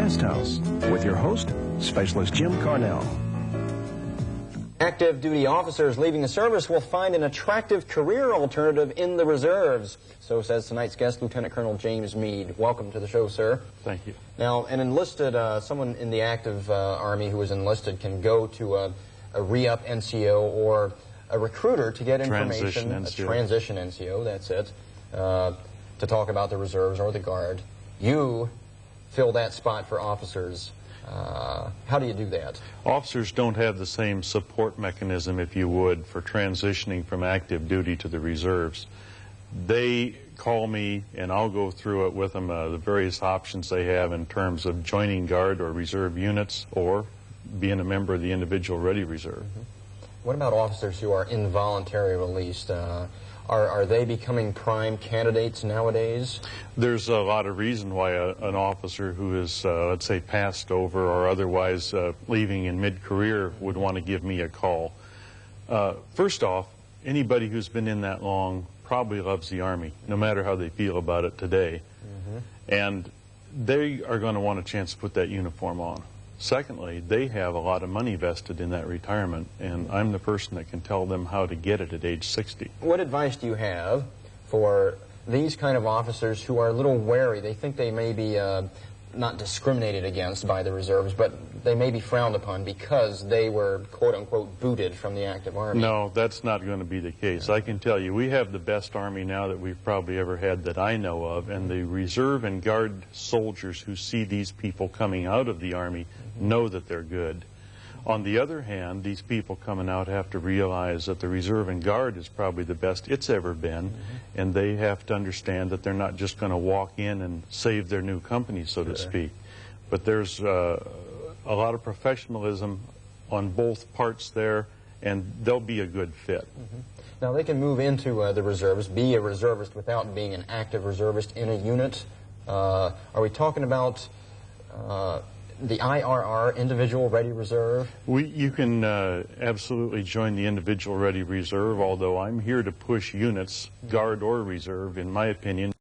Gasthaus with your host, Specialist Jim Carnell. Active duty officers leaving the service will find an attractive career alternative in the reserves. So says tonight's guest, Lieutenant Colonel James Meade. Welcome to the show, sir. Thank you. Now, an enlisted, someone in the active Army who is enlisted can go to a re-up NCO or a recruiter to get information, a transition NCO, that's it, to talk about the reserves or the Guard. You fill that spot for officers. How do you do that? Officers don't have the same support mechanism, if you would, for transitioning from active duty to the reserves. They call me, and I'll go through it with them, the various options they have in terms of joining Guard or reserve units or being a member of the individual ready reserve. What about officers who are involuntary released? Are they becoming prime candidates nowadays? There's a lot of reason why an officer who is, let's say, passed over or otherwise leaving in mid-career would want to give me a call. First off, anybody who's been in that long probably loves the Army, no matter how they feel about it today. And they are going to want a chance to put that uniform on. Secondly, they have a lot of money vested in that retirement, and I'm the person that can tell them how to get it at age 60. What advice do you have for these kind of officers who are a little wary? They think they may be not discriminated against by the reserves, but they may be frowned upon because they were, quote-unquote, booted from the active Army. No, that's not going to be the case. I can tell you, we have the best Army now that we've probably ever had that I know of, and the Reserve and Guard soldiers who see these people coming out of the Army know that they're good. On the other hand, these people coming out have to realize that the Reserve and Guard is probably the best it's ever been, and they have to understand that they're not just going to walk in and save their new company, so to speak. But there's a lot of professionalism on both parts there, and they'll be a good fit. Now, they can move into the reserves, be a reservist without being an active reservist in a unit. Are we talking about the IRR, Individual Ready Reserve? You can absolutely join the Individual Ready Reserve, although I'm here to push units, Guard or Reserve, in my opinion.